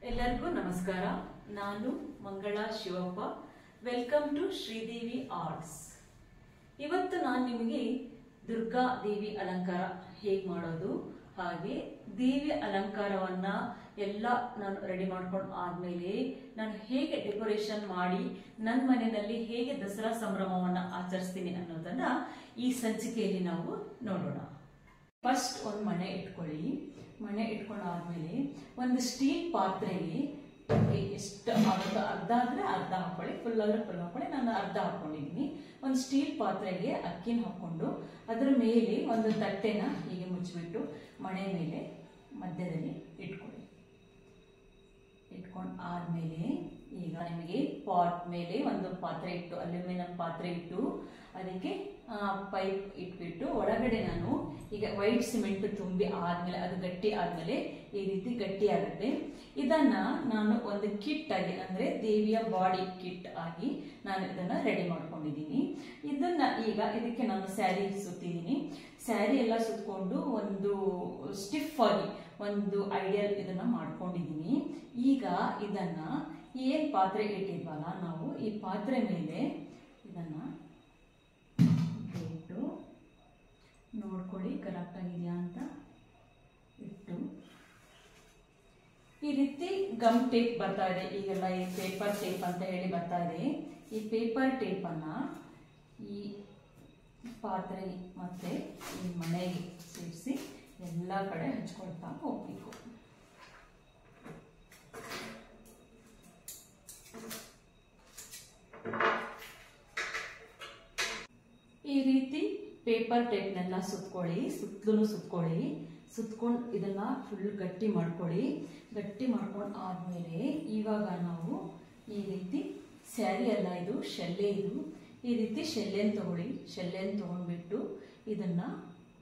ಎಲ್ಲರಿಗೂ ನಮಸ್ಕಾರ. ನಾನು Mangala Shivappa. Welcome to Sridevi Arts. ಇವತ್ತು ನಾನು ನಿಮಗೆ ದುರ್ಗಾ ದೇವಿ ಅಲಂಕಾರ ಹೇಗೆ ಮಾಡೋದು, ಹಾಗೆ ದೇವಿ ಅಲಂಕಾರವನ್ನ ಎಲ್ಲ ನಾನು ರೆಡಿ ಮಾಡ್ಕೊಂಡು ಆದ್ಮೇಲೆ ನಾನು ಹೇಗೆ ಡೆಕೋರೇಷನ್ ಮಾಡಿ ನನ್ನ ಮನೆಯಲ್ಲಿ ಹೇಗೆ ದಸರಾ ಸಂಭ್ರಮವನ್ನ ಆಚರಿಸ್ತೀನಿ ಅನ್ನೋದನ್ನ ಈ ಸಂಚಿಕೆಯಲ್ಲಿ ನಾವು ನೋಡೋಣ. ಫಸ್ಟ್ ಒಂದು ಮಣೆ ಇಟ್ಕೊಳ್ಳಿ. ಮಣೆ ಇಟ್ಕೊಂಡಾದ್ಮೇಲೆ ಒಂದು ಸ್ಟೀಲ್ ಪಾತ್ರೆಗೆ ಎಷ್ಟು ಆಗುತ್ತೋ ಅರ್ಧ ಆದರೆ ಅರ್ಧ ಹಾಕೊಳ್ಳಿ, ಫುಲ್ ಆದರೆ ಫುಲ್ ಹಾಕೊಳ್ಳಿ. ನಾನು ಅರ್ಧ ಹಾಕೊಂಡಿದ್ದೀನಿ. ಒಂದು ಸ್ಟೀಲ್ ಪಾತ್ರೆಗೆ ಅಕ್ಕಿನ ಹಾಕೊಂಡು ಅದರ ಮೇಲೆ ಒಂದು ತಟ್ಟೆನ ಹೀಗೆ ಮುಚ್ಚಿಬಿಟ್ಟು ಮಣೆ ಮೇಲೆ ಮಧ್ಯದಲ್ಲಿ ಇಟ್ಕೊಳ್ಳಿ. ಇಟ್ಕೊಂಡು ಆದ್ಮೇಲೆ ಈಗ ನಿಮಗೆ ಪಾಟ್ ಮೇಲೆ ಒಂದು ಪಾತ್ರೆ ಇಟ್ಟು, ಅಲ್ಯೂಮಿನಿಯಂ ಪಾತ್ರೆ ಇಟ್ಟು ಅದಕ್ಕೆ ಪೈಪ್ ಇಟ್ಬಿಟ್ಟು ಒಳಗಡೆ ನಾನು ಈಗ ವೈಟ್ ಸಿಮೆಂಟ್ ತುಂಬಿ ಆದ್ಮೇಲೆ ಅದು ಗಟ್ಟಿ ಆದ್ಮೇಲೆ ಈ ರೀತಿ ಗಟ್ಟಿ ಆಗುತ್ತೆ. ಇದನ್ನ ನಾನು ಒಂದು ಕಿಟ್ ಆಗಿ, ಅಂದ್ರೆ ದೇವಿಯ ಬಾಡಿ ಕಿಟ್ ಆಗಿ ನಾನು ಇದನ್ನ ರೆಡಿ ಮಾಡ್ಕೊಂಡಿದ್ದೀನಿ. ಇದನ್ನ ಈಗ ಇದಕ್ಕೆ ನಾನು ಸ್ಯಾರಿ ಸುತ್ತಿದ್ದೀನಿ. ಸ್ಯಾರಿ ಎಲ್ಲ ಸುತ್ಕೊಂಡು ಒಂದು ಸ್ಟಿಫ್ ಆಗಿ ಒಂದು ಐಡಿಯಲ್ ಇದನ್ನ ಮಾಡ್ಕೊಂಡಿದ್ದೀನಿ. ಈಗ ಇದನ್ನ ಏನ್ ಪಾತ್ರೆ ಇಟ್ಟಿದ್ವಲ್ಲ ನಾವು, ಈ ಪಾತ್ರೆ ಮೇಲೆ ಇದನ್ನ ಇಟ್ಟು ನೋಡ್ಕೊಳ್ಳಿ ಕರೆಕ್ಟ್ ಆಗಿದೆಯಾ ಅಂತ ಇಟ್ಟು, ಈ ರೀತಿ ಗಮ್ ಟೇಪ್ ಬರ್ತಾ ಇದೆ ಈಗೆಲ್ಲ, ಈ ಪೇಪರ್ ಟೇಪ್ ಅಂತ ಹೇಳಿ ಬರ್ತಾ ಇದೆ. ಈ ಪೇಪರ್ ಟೇಪ್ ಅನ್ನ ಈ ಪಾತ್ರೆ ಮತ್ತೆ ಈ ಮನೆಗೆ ಸೇರಿಸಿ ಎಲ್ಲ ಕಡೆ ಹಚ್ಕೊಳ್ತಾ ಹೋಗ್ಬೇಕು. ಈ ರೀತಿ ಪೇಪರ್ ಟೇಪ್ನೆಲ್ಲ ಸುತ್ಕೊಳ್ಳಿ, ಸುತ್ತಲೂ ಸುತ್ಕೊಳ್ಳಿ. ಸುತ್ಕೊಂಡು ಇದನ್ನ ಫುಲ್ ಗಟ್ಟಿ ಮಾಡ್ಕೊಳ್ಳಿ. ಗಟ್ಟಿ ಮಾಡ್ಕೊಂಡು ಆದ್ಮೇಲೆ ಇವಾಗ ನಾವು ಈ ರೀತಿ ಸ್ಯಾರಿ ಅಲ್ಲ, ಇದು ಶೆಲ್ಲೆ. ಇದು ಈ ರೀತಿ ಶೆಲ್ಲೆನ್ ತಗೊಳ್ಳಿ. ಶೆಲ್ಲೆನ್ ತಗೊಂಡ್ಬಿಟ್ಟು ಇದನ್ನ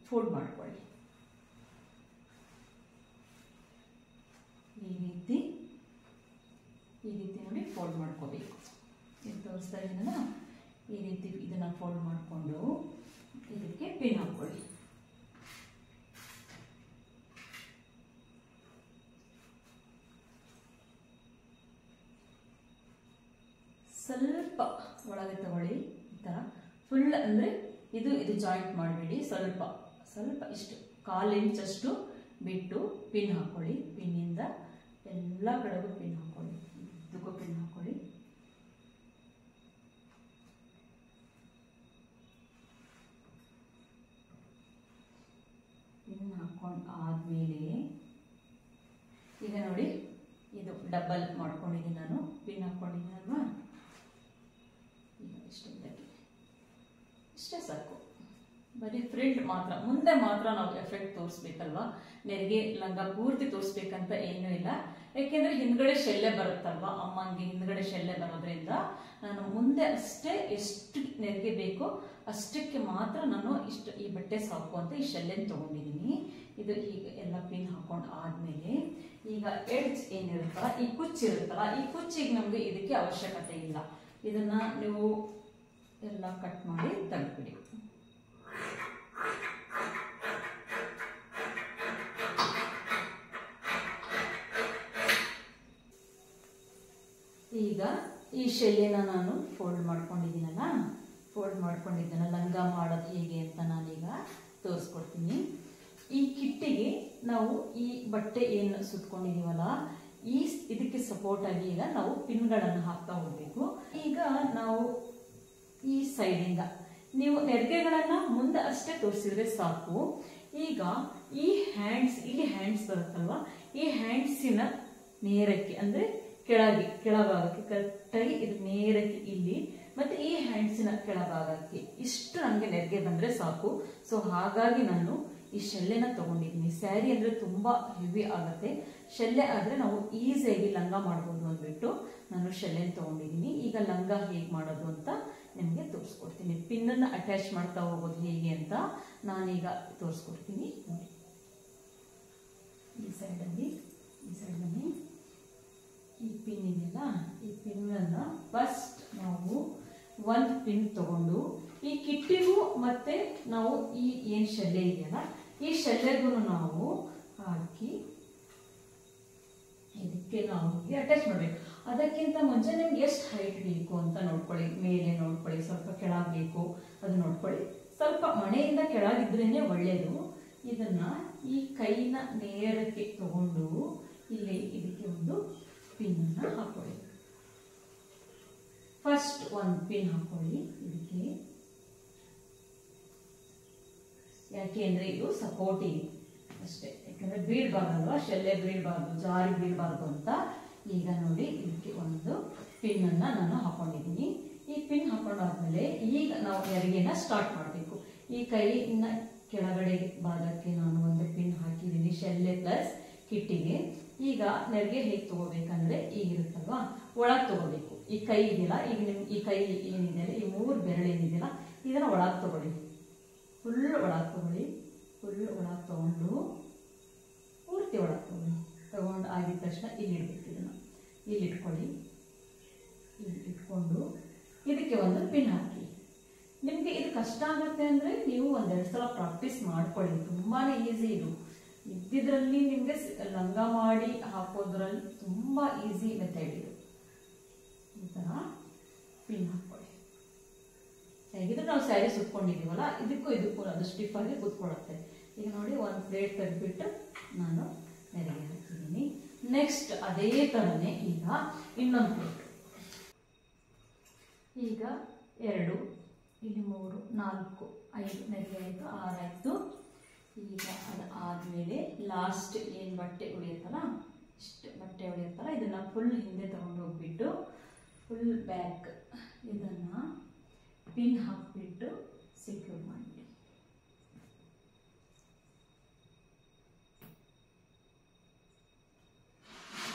ಫೋಲ್ಡ್ ಮಾಡ್ಕೊಳ್ಳಿ. ಈ ರೀತಿ ನೋಡಿ ಫೋಲ್ಡ್ ಮಾಡ್ಕೋಬೇಕು. ಇದು ತೋರಿಸ್ತಾ ಇದೀನಲ್ಲ, ಈ ರೀತಿ ಇದನ್ನ ಫೋಲ್ಡ್ ಮಾಡಿಕೊಂಡು ಇದಕ್ಕೆ ಪಿನ್ ಹಾಕೊಳ್ಳಿ. ಸ್ವಲ್ಪ ಒಳಗೆ ತಗೊಳ್ಳಿ. ಈ ತರ ಫುಲ್ ಅಂದ್ರೆ ಇದು ಜಾಯಿಂಟ್ ಮಾಡಬೇಡಿ. ಸ್ವಲ್ಪ ಇಷ್ಟು 1/4 ಇಂಚಷ್ಟು ಬಿಟ್ಟು ಪಿನ್ ಹಾಕೊಳ್ಳಿ. ಪಿನ್ನಿಂದ ಎಲ್ಲ ಕಡೆಗೂ ಪಿನ್ ಹಾಕೊಳ್ಳಿ. ಇದಕ್ಕೂ ಪಿನ್ ಹಾಕೊಳ್ಳಿ. ಪಿನ್ ಹಾಕೊಂಡು ಆದ್ಮೇಲೆ ಈಗ ನೋಡಿ, ಇದು ಡಬಲ್ ಮಾಡ್ಕೊಂಡಿದ್ದೀನಿ ನಾನು. ಪಿನ್ ಹಾಕೊಂಡಿದ್ದೀನಿ ಅಲ್ವಾ, ಈಗ ಇಷ್ಟೇ ಸಾಕು. ಬರೀ ಫ್ರಂಟ್ ಮಾತ್ರ, ಮುಂದೆ ಮಾತ್ರ ನಾವು ಎಫೆಕ್ಟ್ ತೋರಿಸ್ಬೇಕಲ್ವಾ. ನೆರಿಗೆ ಲಂಗ ಪೂರ್ತಿ ತೋರಿಸ್ಬೇಕಂತ ಏನೂ ಇಲ್ಲ. ಯಾಕೆಂದ್ರೆ ಹಿಂದ್ಗಡೆ ಶೆಲ್ಲೆ ಬರುತ್ತಲ್ವಾ, ಅಮ್ಮಂಗೆ ಹಿಂದ್ಗಡೆ ಶೆಲ್ಲೆ ಬರೋದ್ರಿಂದ ನಾನು ಮುಂದೆ ಅಷ್ಟೇ ಎಷ್ಟು ನೆರಿಗೆ ಬೇಕೋ ಅಷ್ಟಕ್ಕೆ ಮಾತ್ರ ನಾನು ಇಷ್ಟು ಈ ಬಟ್ಟೆ ಸಾಕು ಅಂತ ಈ ಶೆಲ್ಲೆನ್ ತಗೊಂಡಿದ್ದೀನಿ. ಇದು ಹೀಗೆ ಎಲ್ಲ ಪಿನ್ ಹಾಕೊಂಡು ಆದ್ಮೇಲೆ ಈಗ ಎಡ್ಜ್ ಏನಿರುತ್ತಲ್ಲ, ಈ ಕುಚ್ಚಿರುತ್ತಲ್ಲ, ಈ ಕುಚ್ಚಿಗೆ ನಮ್ಗೆ ಇದಕ್ಕೆ ಅವಶ್ಯಕತೆ ಇಲ್ಲ. ಇದನ್ನ ನೀವು ಎಲ್ಲ ಕಟ್ ಮಾಡಿ ತೆಗೆದ್ಬಿಡಿ. ಈಗ ಈ ಶೆಲ್ಲೆನ ನಾನು ಫೋಲ್ಡ್ ಮಾಡ್ಕೊಂಡಿದ್ದೀನಲ್ಲ, ಲಂಗ ಮಾಡೋದು ಹೇಗೆ ಅಂತ ನಾನೀಗ ತೋರಿಸ್ಕೊಡ್ತೀನಿ. ಈ ಕಿಟ್ಟಿಗೆ ನಾವು ಈ ಬಟ್ಟೆ ಏನು ಸುತ್ಕೊಂಡಿದೀವಲ್ಲ, ಇದಕ್ಕೆ ಸಪೋರ್ಟ್ ಆಗಿ ಈಗ ನಾವು ಪಿನ್ಗಳನ್ನು ಹಾಕ್ತಾ ಹೋಗ್ಬೇಕು. ಈಗ ನಾವು ಈ ಸೈಡಿಂದ ನೀವು ನೆರಿಗೆಗಳನ್ನ ಮುಂದೆ ಅಷ್ಟೇ ತೋರಿಸಿದ್ರೆ ಸಾಕು. ಈಗ ಈ ಹ್ಯಾಂಡ್ಸ್, ಇಲ್ಲಿ ಹ್ಯಾಂಡ್ಸ್ ಬರುತ್ತಲ್ವಾ, ಈ ಹ್ಯಾಂಡ್ಸಿನ ನೇರಕ್ಕೆ ಅಂದ್ರೆ ಕೆಳಭಾಗಕ್ಕೆ ಕರೆಕ್ಟಾಗಿ ಇದು ನೇರಕ್ಕೆ ಇಲ್ಲಿ, ಮತ್ತೆ ಈ ಹ್ಯಾಂಡ್ಸಿನ ಕೆಳಭಾಗಕ್ಕೆ ಇಷ್ಟು ನಮಗೆ ನೆರಿಗೆ ಬಂದ್ರೆ ಸಾಕು. ಸೊ ಹಾಗಾಗಿ ನಾನು ಈ ಶೆಲ್ಲೆನ ತಗೊಂಡಿದ್ದೀನಿ. ಸ್ಯಾರಿ ಅಂದ್ರೆ ತುಂಬಾ ಹೆವಿ ಆಗುತ್ತೆ, ಶೆಲ್ಲೆ ಆದ್ರೆ ನಾವು ಈಸಿಯಾಗಿ ಲಂಗ ಮಾಡ್ಬೋದು ಅಂದ್ಬಿಟ್ಟು ನಾನು ಶೆಲ್ಲೆನ ತಗೊಂಡಿದ್ದೀನಿ. ಈಗ ಲಂಗ ಹೇಗೆ ಮಾಡೋದು ಅಂತ ನಿಮಗೆ ತೋರಿಸ್ಕೊಡ್ತೀನಿ. ಪಿನ್ನನ್ನು ಅಟ್ಯಾಚ್ ಮಾಡ್ತಾ ಹೋಗೋದು ಹೇಗೆ ಅಂತ ನಾನೀಗ ತೋರಿಸ್ಕೊಡ್ತೀನಿ ನೋಡಿ. ಈ ಸೈಡಲ್ಲಿ ಈ ಪಿನ್ ಇದೆಯಲ್ಲ, ಈ ಪಿನ್ನನ್ನು ಫಸ್ಟ್ ನಾವು ಒಂದು ಪಿನ್ ತಗೊಂಡು ಈ ಕಿಟ್ಟಿಗೂ ಮತ್ತೆ ನಾವು ಈ ಏನ್ ಶೆಲ್ಲೆ ಇದೆಯಲ್ಲ, ಈ ಶೆಲ್ಲೆಗೂ ನಾವು ಹಾಕಿ ಇದಕ್ಕೆ ಇದಕ್ಕೆ ನಾವು ಅಟ್ಯಾಚ್ ಮಾಡಬೇಕು. ಅದಕ್ಕಿಂತ ಮುಂಚೆ ನಿಮ್ಗೆ ಎಷ್ಟು ಹೈಟ್ ಬೇಕು ಅಂತ ನೋಡ್ಕೊಳ್ಳಿ. ಮೇಲೆ ನೋಡ್ಕೊಳ್ಳಿ, ಸ್ವಲ್ಪ ಕೆಳಗೆ ಬೇಕು ಅದು ನೋಡ್ಕೊಳ್ಳಿ. ಸ್ವಲ್ಪ ಮಣೆಯಿಂದ ಕೆಳಗಿದ್ರೇನೆ ಒಳ್ಳೆಯದು. ಇದನ್ನ ಈ ಕೈನ ನೇರಕ್ಕೆ ತಗೊಂಡು ಇಲ್ಲಿ ಇದಕ್ಕೆ ಒಂದು ಪಿನ್ ಅನ್ನ ಹಾಕೊಳ್ಳಿ. ಫಸ್ಟ್ ಒಂದು ಪಿನ್ ಹಾಕೊಳ್ಳಿ ಇದಕ್ಕೆ, ಯಾಕೆ ಅಂದ್ರೆ ಇದು ಸಪೋರ್ಟಿಂಗ್ ಅಷ್ಟೇ. ಯಾಕಂದ್ರೆ ಬೀಳ್ಬಾರ್ದಲ್ವಾ, ಶೆಲ್ಲೆ ಬೀಳ್ಬಾರ್ದು, ಜಾರಿ ಬೀಳ್ಬಾರ್ದು ಅಂತ. ಈಗ ನೋಡಿ ಇದಕ್ಕೆ ಒಂದು ಪಿನ್ ಅನ್ನ ನಾನು ಹಾಕೊಂಡಿದ್ದೀನಿ. ಈ ಪಿನ್ ಹಾಕೊಂಡಾದ್ಮೇಲೆ ಈಗ ನಾವು ನೆರಿಗೆನ ಸ್ಟಾರ್ಟ್ ಮಾಡಬೇಕು. ಈ ಕೈನ ಕೆಳಗಡೆ ಭಾಗಕ್ಕೆ ನಾನು ಒಂದು ಪಿನ್ ಹಾಕಿದ್ದೀನಿ, ಶೆಲ್ಲೆ ಪ್ಲಸ್ ಕಿಟ್ಟಿಗೆ. ಈಗ ನೆರಿಗೆ ಹೇಗೆ ತಗೋಬೇಕಂದ್ರೆ ಈಗಿರುತ್ತಲ್ವಾ, ಒಳಗೆ ತಗೋಬೇಕು. ಈ ಕೈ ಇದೆಯಲ್ಲ, ಈಗ ನಿಮ್ ಈ ಕೈ ಏನಿದೆಯಲ್ಲ, ಈ 3 ಬೆರಳು ಏನಿದೆಯಲ್ಲ, ಇದನ್ನ ಒಳಗೆ ತಗೊಳ್ಳಿ. ಫುಲ್ ಒಳಗೆ ತಗೊಳ್ಳಿ. ಫುಲ್ ಒಳಗೆ ತಗೊಂಡು ಪೂರ್ತಿ ಒಳಗೆ ತಗೊಳ್ಳಿ. ತಗೊಂಡು ಆಗಿದ ತಕ್ಷಣ ಇಲ್ಲಿ ಇಡ್ಬೇಕು. ಇದನ್ನ ಇಲ್ಲಿ ಇಟ್ಕೊಳ್ಳಿ. ಇಲ್ಲಿ ಇಟ್ಕೊಂಡು ಇದಕ್ಕೆ ಒಂದು ಪಿನ್ ಹಾಕಿ. ನಿಮಗೆ ಇದು ಕಷ್ಟ ಆಗುತ್ತೆ ಅಂದರೆ ನೀವು 1-2 ಸಲ ಪ್ರಾಕ್ಟೀಸ್ ಮಾಡ್ಕೊಳ್ಳಿ. ತುಂಬಾ ಈಸಿ ಇದು. ಇದ್ದಿದ್ರಲ್ಲಿ ನಿಮಗೆ ಲಂಗ ಮಾಡಿ ಹಾಕೋದ್ರಲ್ಲಿ ತುಂಬ ಈಸಿ ಮೆಥಡ್ ಇದು. ಈ ಥರ ಪಿನ್ ಹಾಕೊಳ್ಳಿ. ಹೇಗಿದ್ರೆ ನಾವು ಸ್ಯಾರಿ ಸುತ್ಕೊಂಡಿದ್ದೀವಲ್ಲ, ಇದಕ್ಕೂ ಅದು ಸ್ಟಿಫ್ ಆಗಿ ಕೂತ್ಕೊಳ್ಳುತ್ತೆ. ಈಗ ನೋಡಿ ಒಂದು ಪ್ಲೇಟ್ ತೆಗೆದ್ಬಿಟ್ಟು ನಾನು ನೆರಿಗೆ ಹಾಕಿದ್ದೀನಿ. ನೆಕ್ಸ್ಟ್ ಅದೇ ಥರನೇ ಈಗ ಇನ್ನೊಂದು ಪ್ಲೇಟ್. ಈಗ 2, ಇಲ್ಲಿ 3, 4, 5 ನೆರಿಗೆ ಆಯಿತು, 6 ಆಯಿತು. ಈಗ ಅದು ಆದಮೇಲೆ ಲಾಸ್ಟ್ ಏನು ಬಟ್ಟೆ ಉಳಿಯುತ್ತಲ್ಲ, ಇಷ್ಟು ಬಟ್ಟೆ ಉಳಿಯುತ್ತಲ್ಲ, ಇದನ್ನು ಫುಲ್ ಹಿಂದೆ ತಗೊಂಡು ಹೋಗ್ಬಿಟ್ಟು ಫುಲ್ ಬ್ಯಾಕ್ ಇದನ್ನು ಪಿನ್ ಹಾಕಿಬಿಟ್ಟು ಸೆಕ್ಯೂರ್ ಮಾಡಿಬಿಡಿ.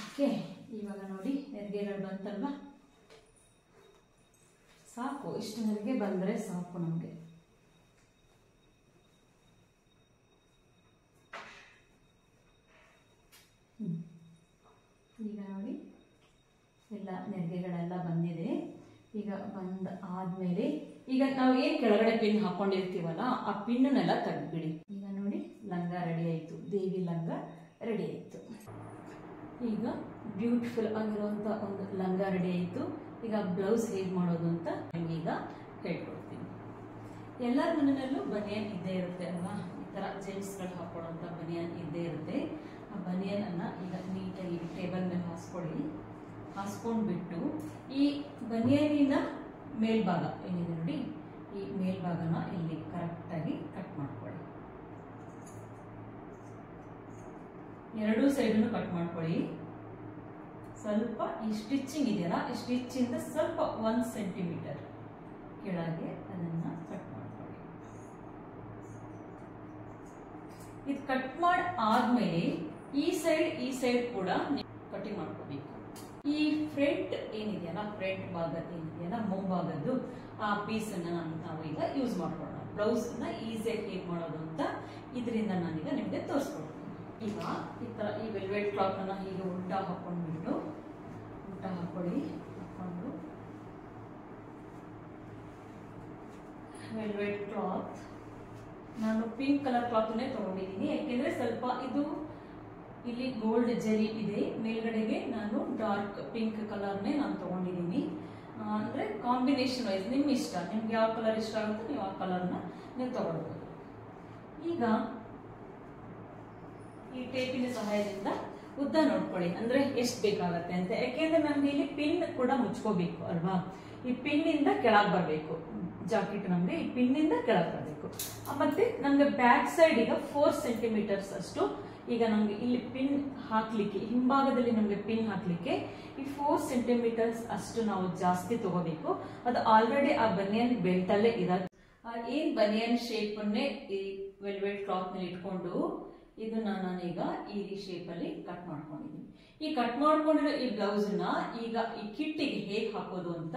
ಓಕೆ, ಇವಾಗ ನೋಡಿ ನೆರಿಗೆಗಳು ಬಂತಲ್ವಾ, ಸಾಕು. ಇಷ್ಟು ನೆರಿಗೆ ಬಂದರೆ ಸಾಕು ನಮಗೆ. ಈಗ ನೋಡಿ ಎಲ್ಲ ನೆರಿಗೆಗಳೆಲ್ಲ ಬಂದಿದೆ. ಈಗ ಬಂದ ಆದ್ಮೇಲೆ ಈಗ ನಾವು ಏನು ಕೆಳಗಡೆ ಪಿನ್ ಹಾಕೊಂಡಿರ್ತೀವಲ್ಲ, ಆ ಪಿನ್ನೆಲ್ಲ ತೆಗೆದ್ಬಿಡಿ. ಈಗ ನೋಡಿ ಲಂಗ ರೆಡಿ ಆಯಿತು, ದೇವಿ ಲಂಗ ರೆಡಿ ಆಯಿತು. ಈಗ ಬ್ಯೂಟಿಫುಲ್ ಆಗಿರುವಂಥ ಒಂದು ಲಂಗ ರೆಡಿ ಆಯಿತು. ಈಗ ಬ್ಲೌಸ್ ಹೇಗೆ ಮಾಡೋದು ಅಂತ ನಿಮಗೀಗ ಹೇಳ್ಕೊಡ್ತೀನಿ. ಎಲ್ಲರ ಮನೆಯಲ್ಲೂ ಬನಿಯನ್ ಇದ್ದೇ ಇರುತ್ತೆ ಅಲ್ವಾ, ಈ ಥರ ಜೆಂಟ್ಸ್ಗಳು ಹಾಕೊಳ್ಳೋಂಥ ಬನಿಯನ್ ಇದ್ದೇ ಇರುತ್ತೆ. ಆ ಬನಿಯನನ್ನು ಈಗ ನೀಟಾಗಿ ಟೇಬಲ್ ಮೇಲೆ ಹಾಸ್ಕೊಂಡ್ಬಿಟ್ಟು ಈ ಬನಿಯನಿನ ಮೇಲ್ಭಾಗ ಏನಿದೆ ನೋಡಿ, ಈ ಮೇಲ್ಭಾಗನ ಇಲ್ಲಿ ಕರೆಕ್ಟಾಗಿ ಕಟ್ ಮಾಡ್ಕೊಳ್ಳಿ. 2 ಸೈಡನ್ನು ಕಟ್ ಮಾಡ್ಕೊಳ್ಳಿ. ಸ್ವಲ್ಪ ಈ ಸ್ಟಿಚಿಂಗ್ ಇದೆಯಲ್ಲ, ಈ ಸ್ಟಿಚ್ಚಿಂದ ಸ್ವಲ್ಪ 1 ಸೆಂಟಿಮೀಟರ್ ಕೆಳಗೆ ಅದನ್ನು ಕಟ್ ಮಾಡ್ಕೊಳ್ಳಿ. ಇದು ಕಟ್ ಮಾಡಿ ಆದ್ಮೇಲೆ ಈ ಸೈಡ್ ಕೂಡ ಕಟಿಂಗ್ ಮಾಡ್ಕೋಬೇಕು. ಈ ಫ್ರಂಟ್ ಏನಿದೆಯಲ್ಲ, ಫ್ರಂಟ್ ಭಾಗ ಏನಿದೆಯಲ್ಲ, ಮುಂಭಾಗದ್ದು ಆ ಪೀಸನ್ನು ನಾವು ಈಗ ಯೂಸ್ ಮಾಡ್ಕೊಳ್ಳೋಣ. ಬ್ಲೌಸನ್ನ ಈಸಿಯಾಗಿ ಹೇಗೆ ಮಾಡೋದು ಅಂತ ಇದರಿಂದ ನಾನೀಗ ನಿಮಗೆ ತೋರಿಸ್ಕೊಡ್ತೀನಿ. ಈಗ ಈ ಥರ ಈ ವೆಲ್ವೆಟ್ ಕ್ಲಾತನ್ನು ಹೀಗೆ ಉಲ್ಟಾ ಹಾಕ್ಕೊಂಡು ಹಾಕೊಳ್ಳಿ. ಹಾಕೊಂಡು ವೆಲ್ವೆಟ್ ಕ್ಲಾತ್ ನಾನು ಪಿಂಕ್ ಕಲರ್ ಕ್ಲಾತ್ನೇ ತಗೊಂಡಿದ್ದೀನಿ. ಯಾಕೆಂದ್ರೆ ಸ್ವಲ್ಪ ಇದು ಇಲ್ಲಿ ಗೋಲ್ಡ್ ಜರಿ ಇದೆ, ಮೇಲ್ಗಡೆಗೆ ನಾನು ಡಾರ್ಕ್ ಪಿಂಕ್ ಕಲರ್ನೇ ನಾನು ತಗೊಂಡಿದ್ದೀನಿ. ಅಂದರೆ ಕಾಂಬಿನೇಷನ್ ವೈಸ್ ನಿಮ್ಮ ಇಷ್ಟ, ನಿಮ್ಗೆ ಯಾವ ಕಲರ್ ಇಷ್ಟ ಆಗುತ್ತೋ ನೀವು ಆ ಕಲರ್ನ ನೀವು ತಗೊಳ್ಬೋದು. ಈಗ ಈ ಟೇಪಿನ ಸಹಾಯದಿಂದ ಉದ್ದ ನೋಡ್ಕೊಳ್ಳಿ, ಅಂದ್ರೆ ಎಷ್ಟು ಬೇಕಾಗತ್ತೆ ಅಂತ. ಯಾಕೆಂದ್ರೆ ನಮ್ಗೆ ಇಲ್ಲಿ ಪಿನ್ ಕೂಡ ಮುಚ್ಕೋಬೇಕು ಅಲ್ವಾ, ಈ ಪಿನ್ನಿಂದ ಕೆಳಗೆ ಬರಬೇಕು ಜಾಕೆಟ್. ನಮ್ಗೆ ಈ ಪಿನ್ನಿಂದ ಕೆಳಗೆ ಬರಬೇಕು. ಮತ್ತೆ ನಮ್ಗೆ ಬ್ಯಾಕ್ ಸೈಡ್ ಈಗ 4 ಸೆಂಟಿಮೀಟರ್ಸ್ ಅಷ್ಟು ಈಗ ನಮ್ಗೆ ಇಲ್ಲಿ ಪಿನ್ ಹಾಕ್ಲಿಕ್ಕೆ, ಹಿಂಭಾಗದಲ್ಲಿ ನಮ್ಗೆ ಪಿನ್ ಹಾಕ್ಲಿಕ್ಕೆ ಈ 4 ಸೆಂಟಿಮೀಟರ್ಸ್ ಅಷ್ಟು ನಾವು ಜಾಸ್ತಿ ತಗೋಬೇಕು. ಅದು ಆಲ್ರೆಡಿ ಆ ಬನಿಯನ್ ಬೆಲ್ಟ್ ಅಲ್ಲೇ ಇರೋದು. ಏನ್ ಬನಿಯನ್ ಶೇಪ್ ಅನ್ನೇ ಈ ವೆಲ್ವೆಟ್ ಕ್ಲಾತ್ ನಲ್ಲಿ ಇಟ್ಕೊಂಡು ಇದನ್ನ ನಾನೀಗ ಈ ಶೇಪ್ ಅಲ್ಲಿ ಕಟ್ ಮಾಡ್ಕೊಂಡಿದ್ದೀನಿ. ಈ ಕಟ್ ಮಾಡ್ಕೊಂಡಿರೋ ಈ ಬ್ಲೌಸ್ ನ ಈಗ ಈ ಕಿಟ್ಟಿಗೆ ಹೇಗೆ ಹಾಕೋದು ಅಂತ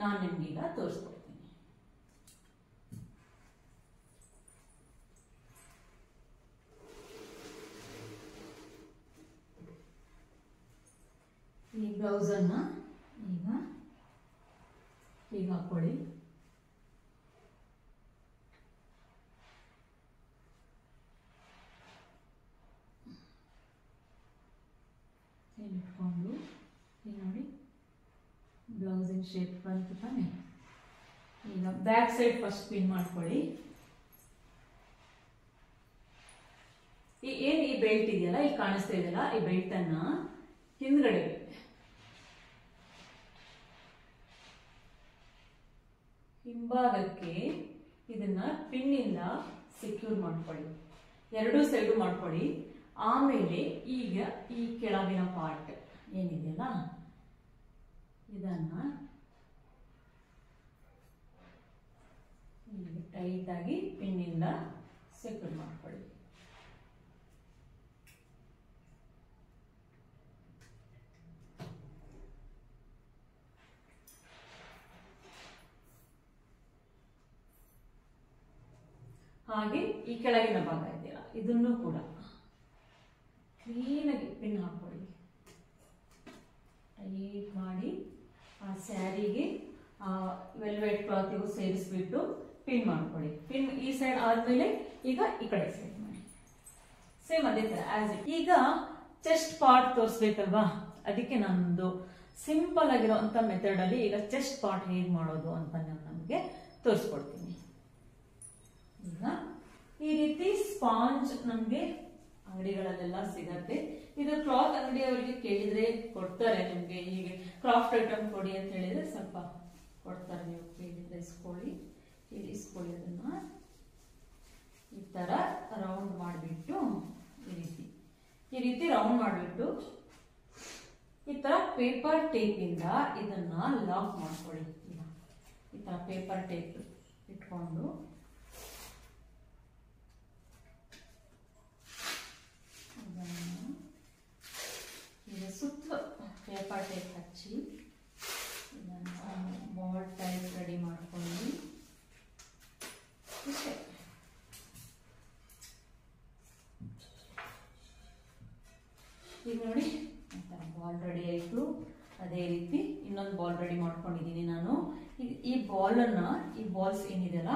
ನಾನು ನಿಮ್ಗೀಗ ತೋರಿಸ್ಕೊಡ್ತೀನಿ. ಈ ಬ್ಲೌಸ್ ಅನ್ನ ಈಗ ಹೀಗೆ ಹಾಕೊಳ್ಳಿ. ಇಟ್ಕೊಂಡು ಬಾಕ್ಸಿನ ಶೇಪ್ ಬಂತು ತಾನೆ. ಈಗ ಬ್ಯಾಕ್ ಸೈಡ್ ಫಸ್ಟ್ ಪಿನ್ ಮಾಡ್ಕೊಳ್ಳಿ. ಏನ್ ಈ ಬೆಲ್ಟ್ ಇದೆಯಲ್ಲ, ಇಲ್ಲಿ ಕಾಣಿಸ್ತಾ ಇದೆಯಲ್ಲ, ಈ ಬೆಲ್ಟ್ ಅನ್ನ ಹಿಂದ್ಗಡೆ ಹಿಂಭಾಗಕ್ಕೆ ಇದನ್ನ ಪಿನ್ ಇಂದ ಸೆಕ್ಯೂರ್ ಮಾಡ್ಕೊಳ್ಳಿ, ಎರಡೂ ಸೈಡು ಮಾಡ್ಕೊಳ್ಳಿ. ಆಮೇಲೆ ಈಗ ಈ ಕೆಳಗಿನ ಪಾರ್ಟ್ ಏನಿದೆಯಲ್ಲ ಇದನ್ನ ಟೈಟ್ ಆಗಿ ಪಿನ್ ಇಂದ ಸೆಕ್ಯೂರ್ ಮಾಡ್ಕೊಳ್ಳಿ. ಹಾಗೆ ಈ ಕೆಳಗಿನ ಭಾಗ ಇದೆಯಲ್ಲ ಇದನ್ನು ಕೂಡ ಕ್ಲೀನಾಗಿ ಪಿನ್ ಹಾಕೊಳ್ಳಿ, ಟೈಟ್ ಮಾಡಿ ಆ ಸ್ಯಾರಿಗೆ ವೆಲ್ವೆಟ್ ಕ್ಲಾತಿಗೂ ಸೇರಿಸ್ಬಿಟ್ಟು ಪಿನ್ ಮಾಡ್ಕೊಳ್ಳಿ. ಪಿನ್ ಈ ಸೈಡ್ ಆದ್ಮೇಲೆ ಈಗ ಈ ಕಡೆ ಸೈಡ್ ಮಾಡಿ, ಸೇಮ್ ಅದೇ ತರ ಆಸ್ ಇಟ್. ಈಗ ಚೆಸ್ಟ್ ಪಾರ್ಟ್ ತೋರಿಸ್ಬೇಕಲ್ವಾ, ಅದಕ್ಕೆ ನಮ್ದು ಸಿಂಪಲ್ ಆಗಿರೋಂಥ ಮೆಥಡ್ ಅಲ್ಲಿ ಈಗ ಚೆಸ್ಟ್ ಪಾರ್ಟ್ ಹೇಗೆ ಮಾಡೋದು ಅಂತ ನಾನು ನಮಗೆ ತೋರಿಸ್ಕೊಡ್ತೀನಿ. ಈಗ ಈ ರೀತಿ ಸ್ಪಾಂಜ್ ನಮ್ಗೆ ಅಂಗಡಿಗಳಲ್ಲೆಲ್ಲ ಸಿಗತ್ತೆ. ಇದು ಕ್ಲಾತ್ ಅಂಗಡಿಯವರಿಗೆ ಕೇಳಿದ್ರೆ ಕೊಡ್ತಾರೆ ನಿಮ್ಗೆ. ಹೀಗೆ ಕ್ರಾಫ್ಟ್ ಐಟಮ್ ಕೊಡಿ ಅಂತ ಹೇಳಿದ್ರೆ ಸ್ವಲ್ಪ ಕೊಡ್ತಾರೆ, ನೀವು ಕೇಳಿದ್ರೆ ಇಸ್ಕೊಳ್ಳಿ. ಇಸ್ಕೊಳ್ಳಿ, ಅದನ್ನ ಈ ತರ ರೌಂಡ್ ಮಾಡಿಬಿಟ್ಟು ಈ ರೀತಿ ರೌಂಡ್ ಮಾಡಿಬಿಟ್ಟು ಈ ತರ ಪೇಪರ್ ಟೇಪ್ ಇಂದ ಇದನ್ನ ಲಾಕ್ ಮಾಡ್ಕೊಳ್ಳಿ. ಈ ತರ ಪೇಪರ್ ಟೇಪ್ ಇಟ್ಕೊಂಡು ಈಗ ಸುತ್ತಲೂ ಪೇಪರ್ ಟೇಪ್ ಹಚ್ಚಿ ಇದನ್ನು ಬಾಲ್ ಟೈಪ್ ರೆಡಿ ಮಾಡ್ಕೊಳ್ಳಿ. ಇಷ್ಟೇ. ಈಗ ನೋಡಿ ಬಾಲ್ ರೆಡಿ ಆಯಿತು. ಅದೇ ರೀತಿ ಇನ್ನೊಂದು ಬಾಲ್ ರೆಡಿ ಮಾಡ್ಕೊಂಡಿದ್ದೀನಿ ನಾನು. ಈ ಬಾಲ್ಸ್ ಏನಿದೆಯಲ್ಲ,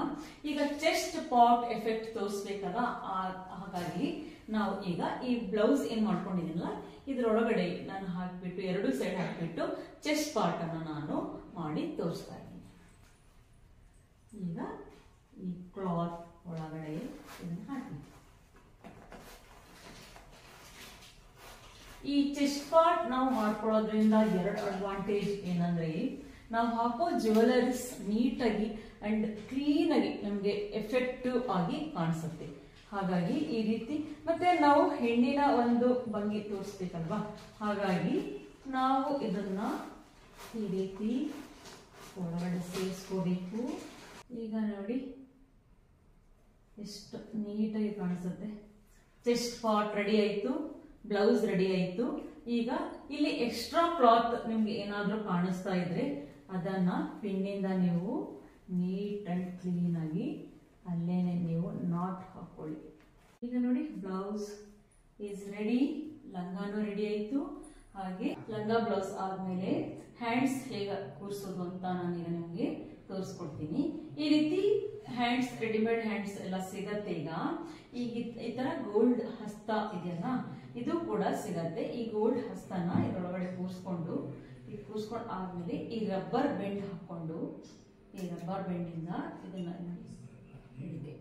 ಈಗ ಚೆಸ್ಟ್ ಪಾರ್ಟ್ ಎಫೆಕ್ಟ್ ತೋರಿಸ್ಬೇಕಲ್ಲ, ಹಾಗಾಗಿ ನಾವು ಈಗ ಈ ಬ್ಲೌಸ್ ಏನ್ ಮಾಡ್ಕೊಂಡಿದ್ದೀನಲ್ಲ ಇದ್ರೊಳಗಡೆ ನಾನು ಹಾಕ್ಬಿಟ್ಟು ಎರಡು ಸೈಡ್ ಹಾಕ್ಬಿಟ್ಟು ಚೆಸ್ಟ್ ಪಾರ್ಟ್ ಅನ್ನ ನಾನು ಮಾಡಿ ತೋರಿಸ್ತಾ ಇದ್ದೀನಿ. ಈಗ ಈ ಕ್ಲಾತ್ ಒಳಗಡೆ ಇದನ್ನ ಹಾಕಿ. ಈ ಚೆಸ್ಟ್ ಪಾರ್ಟ್ ನಾವು ಮಾಡ್ಕೊಳ್ಳೋದ್ರಿಂದ ಎರಡು ಅಡ್ವಾಂಟೇಜ್ ಏನಂದ್ರೆ, ನಾವು ಹಾಕೋ ಜ್ಯುವೆಲರೀಸ್ ನೀಟಾಗಿ ಅಂಡ್ ಕ್ಲೀನ್ ಆಗಿ ನಮ್ಗೆ ಎಫೆಕ್ಟಿವ್ ಆಗಿ ಕಾಣಿಸುತ್ತೆ. ಹಾಗಾಗಿ ಈ ರೀತಿ, ಮತ್ತೆ ನಾವು ಹೆಣ್ಣಿನ ಒಂದು ಭಂಗಿ ತೋರಿಸ್ಬೇಕಲ್ವಾ, ಹಾಗಾಗಿ ನಾವು ಇದನ್ನ ಈ ರೀತಿ ಒಳಗಡೆ ಸೇರಿಸ್ಕೋಬೇಕು. ಈಗ ನೋಡಿ ಎಷ್ಟು ನೀಟಾಗಿ ಕಾಣಿಸುತ್ತೆ. ಚೆಸ್ಟ್ ಪಾರ್ಟ್ ರೆಡಿ ಆಯ್ತು, ಬ್ಲೌಸ್ ರೆಡಿ ಆಯ್ತು. ಈಗ ಇಲ್ಲಿ ಎಕ್ಸ್ಟ್ರಾ ಕ್ಲಾತ್ ನಿಮ್ಗೆ ಏನಾದ್ರೂ ಕಾಣಿಸ್ತಾ ಇದ್ರೆ ಅದನ್ನ ಪಿನ್ನಿಂದ ನೀವು ನೀಟ್ ಅಂಡ್ ಕ್ಲೀನ್ ಆಗಿ ಅಲ್ಲೇನೆ ನೀವು ನಾಟ್ ಹಾಕೊಳ್ಳಿ. ಈಗ ನೋಡಿ ಬ್ಲೌಸ್ ಈಸ್ ರೆಡಿ, ಲಂಗಾನು ರೆಡಿ ಆಯ್ತು. ಹಾಗೆ ಲಂಗ ಬ್ಲೌಸ್ ಆದ್ಮೇಲೆ ಹ್ಯಾಂಡ್ಸ್ ಹೇಗೆ ಕೂರಿಸೋದು ಅಂತ ನಾನೀಗ ನಿಮ್ಗೆ ತೋರಿಸ್ಕೊಡ್ತೀನಿ. ಈ ರೀತಿ ಹ್ಯಾಂಡ್ಸ್, ರೆಡಿಮೇಡ್ ಹ್ಯಾಂಡ್ಸ್ ಎಲ್ಲ ಸಿಗತ್ತೆ. ಈಗ ಈ ತರ ಗೋಲ್ಡ್ ಹಸ್ತ ಇದೆಯಲ್ಲ, ಇದು ಕೂಡ ಸಿಗತ್ತೆ. ಈ ಗೋಲ್ಡ್ ಹಸ್ತನ ಇದರೊಳಗಡೆ ಕೂರಿಸ್ಕೊಂಡು ಆದ್ಮೇಲೆ ಈ ರಬ್ಬರ್ ಬೆಂಡ್ ಹಾಕೊಂಡು, ಈ ರಬ್ಬರ್ ಬೆಂಡ್ ಇಂದ ಇದನ್ನ ಹೀಗೆ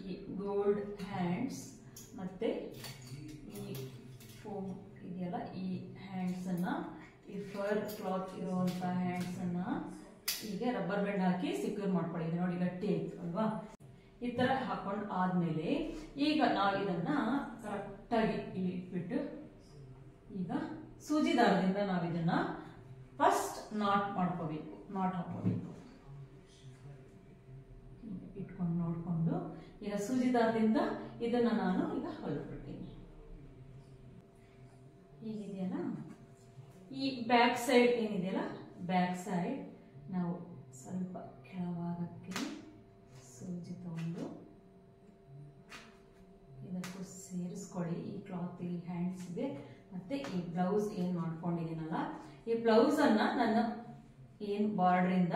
ಈ ಗೋಲ್ಡ್ ಹ್ಯಾಂಡ್ಸ್ ಮತ್ತೆ ಈ ಫೋಮ್ ಇದೆಯಲ್ಲ, ಈ ಹ್ಯಾಂಡ್ಸ್ ಅನ್ನ, ಈ ಫರ್ ಕ್ಲಾತ್ ಇರುವಂತ ಹ್ಯಾಂಡ್ಸ್ ಅನ್ನ ಈಗ ರಬ್ಬರ್ ಬ್ಯಾಂಡ್ ಹಾಕಿ ಸೆಕ್ಯೂರ್ ಮಾಡ್ಕೊಳ್ಳಿ. ನೋಡಿ ಗಟ್ಟಿ ಆಯ್ತು ಅಲ್ವಾ. ಈ ತರ ಹಾಕೊಂಡ್ ಆದ್ಮೇಲೆ ಈಗ ನಾವು ಇದನ್ನ ಕರೆಕ್ಟ್ ಆಗಿ ಇಲ್ಲಿ ಇಟ್ಬಿಟ್ಟು ಈಗ ಸೂಜಿ ದಾರದಿಂದ ನಾವು ಇದನ್ನ ಫಸ್ಟ್ ನಾಟ್ ಮಾಡ್ಕೋಬೇಕು, ನಾಟ್ ಹಾಕೋಬೇಕು. ಇಟ್ಕೊಂಡು ನೋಡ್ಕೊಂಡು ಈಗ ಸೂಜಿ ದಾರದಿಂದ ಇದನ್ನ ನಾನು ಈಗ ಹೊಲ್ಬಿಡ್ತೀನಿ. ಹೀಗಿದೆಯಲ್ಲ, ಈ ಬ್ಯಾಕ್ ಸೈಡ್ ಏನಿದೆಯಲ್ಲ, ಬ್ಯಾಕ್ ಸೈಡ್ ನಾವು ಸ್ವಲ್ಪ ಕೆಳಭಾಗಕ್ಕೆ ಸೂಜಿ ತಗೊಂಡು ಇದಕ್ಕೂ ಸೇರಿಸ್ಕೊಳ್ಳಿ. ಈ ಕ್ಲಾತ್, ಈ ಹ್ಯಾಂಡ್ಸ್ ಇದೆ, ಮತ್ತೆ ಈ ಬ್ಲೌಸ್ ಏನ್ ಮಾಡ್ಕೊಂಡಿದ್ದೀನಲ್ಲ, ಈ ಬ್ಲೌಸ್ ಅನ್ನ ನಾನು ಏನ್ ಬಾರ್ಡರ್ ಇಂದ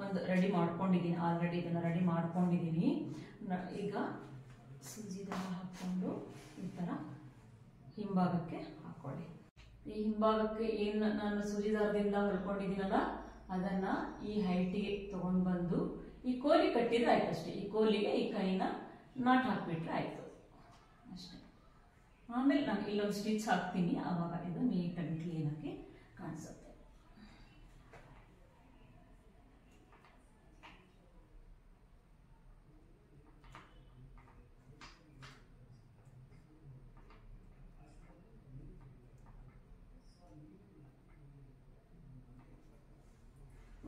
ಒಂದು ರೆಡಿ ಮಾಡ್ಕೊಂಡಿದ್ದೀನಿ, ಆಲ್ರೆಡಿ ಇದನ್ನ ರೆಡಿ ಮಾಡ್ಕೊಂಡಿದ್ದೀನಿ. ಈಗ ಸೂಜಿ ದಾರ ಹಾಕೊಂಡು ಈ ತರ ಹಿಂಭಾಗಕ್ಕೆ ಹಾಕೊಳ್ಳಿ. ಈ ಹಿಂಭಾಗಕ್ಕೆ ಏನ್ ನಾನು ಸೂಜಿ ದಾರದಿಂದ ಹೊಲ್ಕೊಂಡಿದ್ದೀನಲ್ಲ ಅದನ್ನ ಈ ಹೈಟಿಗೆ ತಗೊಂಡು ಬಂದು ಈ ಕೋಲಿ ಕಟ್ಟಿದ್ರೆ ಆಯ್ತು ಅಷ್ಟೇ. ಈ ಕೋಲಿಗೆ ಈ ಕೈನ ನಾಟ್ ಹಾಕ್ಬಿಟ್ರೆ ಆಯ್ತು ಅಷ್ಟೇ. ಆಮೇಲೆ ನಾನು ಇಲ್ಲೊಂದು ಸ್ಟಿಚ್ ಹಾಕ್ತೀನಿ, ಆವಾಗ ಇದು ನೀಟಾಗಿ ಕ್ಲೀನಾಗಿ ಕಾಣಿಸುತ್ತೆ.